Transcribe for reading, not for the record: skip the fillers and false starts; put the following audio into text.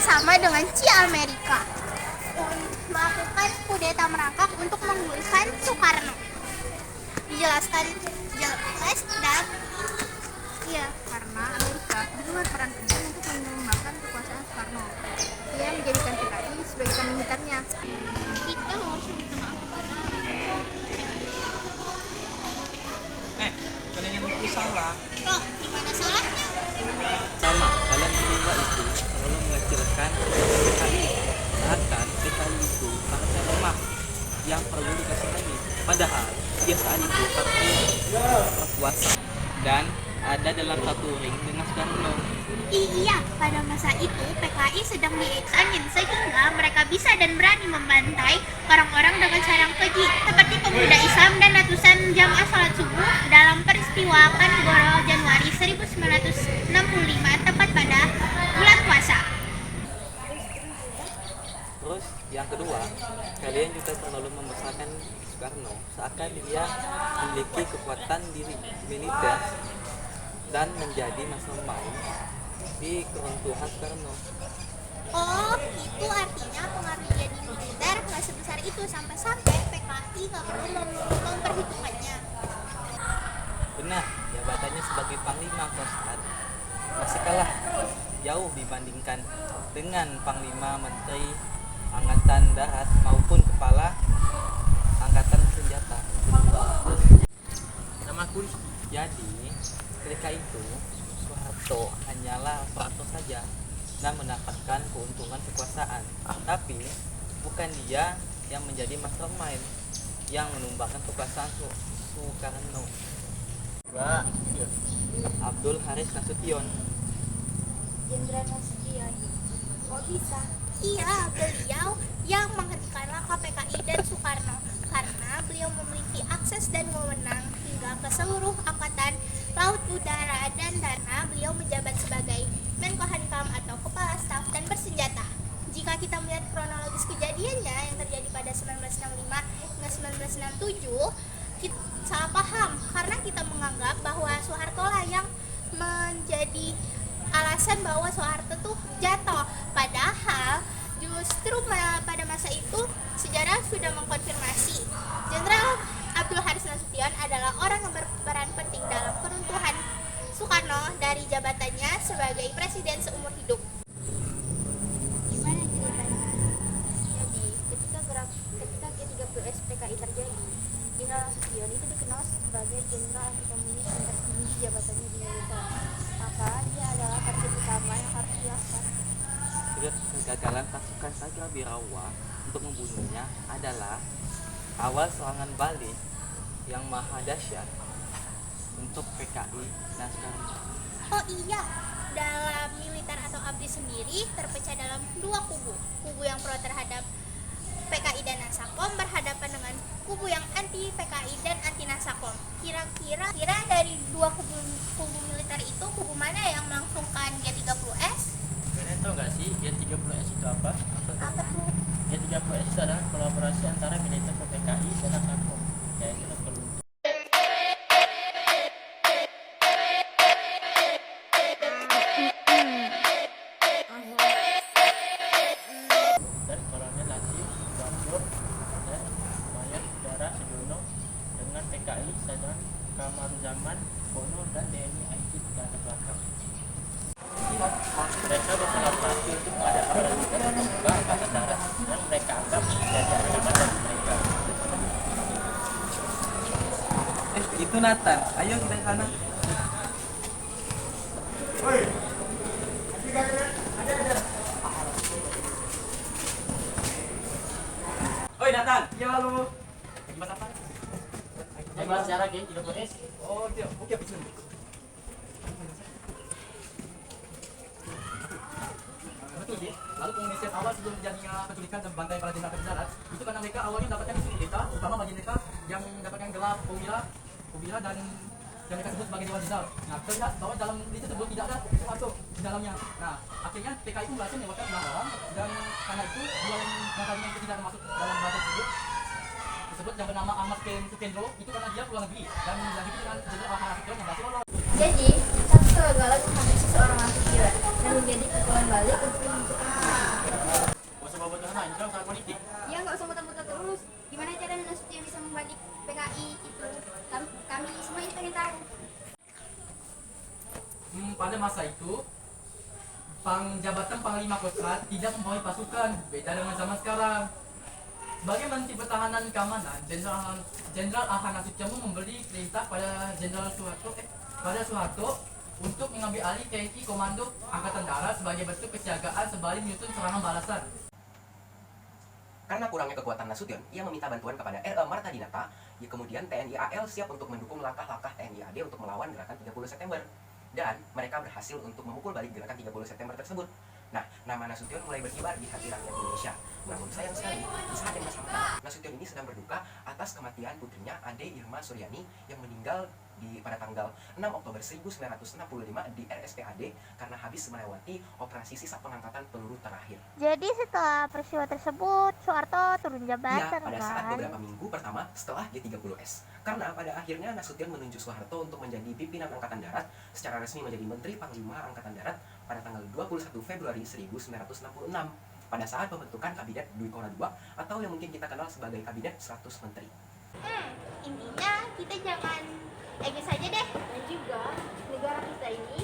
bersama dengan Amerika melakukan kudeta merangkak untuk menggulingkan Soekarno. Dijelaskan jelas dan karena Amerika berperan penting untuk melemahkan kekuasaan Soekarno. Ia menjadikan PKI sebagai kambing hitamnya. kita harus minta maaf kepada kalian yang itu salah. loh, gimana salahnya? Sama, kalian berdua itu selalu mengecilkan PKI. Sedangkan PKI itu partai lemah yang perlu dikasihani. Padahal dia saat itu partai berkuasa dan ada dalam satu ring dengan Soekarno. Iya, pada masa itu PKI sedang diangin sehingga mereka bisa dan berani membantai orang-orang dengan cara yang keji seperti pemuda Islam dan ratusan jamaah salat subuh dalam peristiwa Kanigoro Januari 1965 tepat pada bulan puasa. Terus yang kedua, kalian juga terlalu membesarkan Soekarno seakan dia memiliki kekuatan diri militer dan menjadi mastermind di keruntuhan Soekarno. Oh, itu artinya pengaruh jadi militer nggak sebesar itu sampai-sampai PKI nggak perlu memperhitungkannya. Benar, jabatannya sebagai Panglima Kostrat masih kalah jauh dibandingkan dengan Panglima Menteri Angkatan Darat maupun Kepala Angkatan Senjata. Namaku jadi ketika itu Soeharto hanyalah operator saja dan mendapatkan keuntungan kekuasaan, tapi bukan dia yang menjadi mastermind yang menumbangkan kekuasaan Soekarno. Abdul Haris Nasution. Jenderal Nasution. Kok bisa? Iya, beliau yang menghentikan langkah PKI dan Soekarno karena beliau memiliki akses dan wewenang hingga ke seluruh angkatan laut, udara, dan darat. Beliau menjabat sebagai Menko Hankam atau Kepala Staf dan bersenjata. Jika kita melihat kronologis kejadiannya yang terjadi pada 1965 hingga 1967, kita salah paham karena kita menganggap bahwa Soeharto lah yang menjadi alasan bahwa Soeharto tuh jatuh. Padahal justru pada masa itu sejarah sudah mengkonfirmasi Jenderal Abdul Haris Nasution adalah orang yang berperan penting dalam keruntuhan Soekarno dari jabatannya sebagai presiden seumur hidup. Gimana ceritanya? Jadi, ketika G30S PKI terjadi, Jenderal Nasution itu dikenal sebagai jenderal anti komunis yang tertinggi jabatannya di militer. Maka dia adalah target utama yang harus dilakukan. Kegagalan pasukan Satya Birawa untuk membunuhnya adalah awal serangan balik yang maha dahsyat untuk PKI dan Soekarno. Oh iya, dalam militer atau ABRI sendiri terpecah dalam dua kubu. Kubu yang pro terhadap PKI dan Nasakom berhadapan dengan kubu yang anti PKI dan anti Nasakom. Kira-kira dari dua kubu militer itu kubu mana yang melangsungkan G30S? Kalian tahu nggak sih G30S itu apa? Apa tuh? G30S itu adalah kolaborasi antara militer PKI dan Nasakom, yaitu dan Kolonel Latif Bambur dan Mayor Udara Sudono dengan PKI Sadran Kamaruzaman Bono dan TNI IT di latar belakang. Mereka berkolaborasi untuk mengadakan pasukan pembuka angkatan darat yang mereka anggap menjadi ancaman bagi mereka. Itu Nathan, ayo kita ke sana. Oi Nathan, iya halo. Lagi bahas apa? Saya bahas sejarah G30S. Oh iya, oke bisa. Betul sih. Lalu penginisian awal sebelum terjadinya penculikan dan bantai para jenderal darat itu karena mereka awalnya mendapatkan isu kudeta, terutama bagi mereka yang mendapatkan gelar Perwira dan yang mereka sebut sebagai Dewan Jenderal. Nah, terlihat bahwa dalam list tersebut tidak ada Soeharto di dalamnya. Nah, akhirnya PKI itu berhasil melewatkan 6 orang dan karena itu dua yang itu tidak masuk dalam bahasa tersebut yang bernama Ahmad Sukendro itu karena dia keluar negeri dan lagi itu kan Jenderal Ahmad Sukendro yang berhasil lolos. Jadi, satu kegagalan menghabisi seorang anak gila dan menjadi pukulan balik untuk itu jabatan Panglima Kostrat tidak mempunyai pasukan, beda dengan zaman sekarang. Sebagai Menteri Pertahanan Keamanan, Jenderal Ahmad Nasution memberi perintah pada Soeharto untuk mengambil alih TNI Komando Angkatan Darat sebagai bentuk kesiagaan sembari menyusun serangan balasan. Karena kurangnya kekuatan Nasution, ia meminta bantuan kepada Marta Dinata, kemudian TNI AL siap untuk mendukung langkah-langkah TNI AD untuk melawan gerakan 30 September. Dan mereka berhasil untuk memukul balik gerakan 30 September tersebut. Nah, nama Nasution mulai berkibar di hati rakyat Indonesia. Namun sayang sekali, di saat yang bersamaan, Nasution ini sedang berduka atas kematian putrinya Ade Irma Suryani yang meninggal pada tanggal 6 Oktober 1965 di RSPAD karena habis melewati operasi sisa pengangkatan peluru terakhir. Jadi setelah peristiwa tersebut, Soeharto turun Ya, jabatan pada saat kan? beberapa minggu pertama setelah G30S. Karena pada akhirnya Nasution menunjuk Soeharto untuk menjadi pimpinan Angkatan Darat, secara resmi menjadi Menteri Panglima Angkatan Darat pada tanggal 21 Februari 1966. Pada saat pembentukan Kabinet Dwi Kora II atau yang mungkin kita kenal sebagai Kabinet 100 Menteri. Intinya kita jangan egois saja deh. Dan juga negara kita ini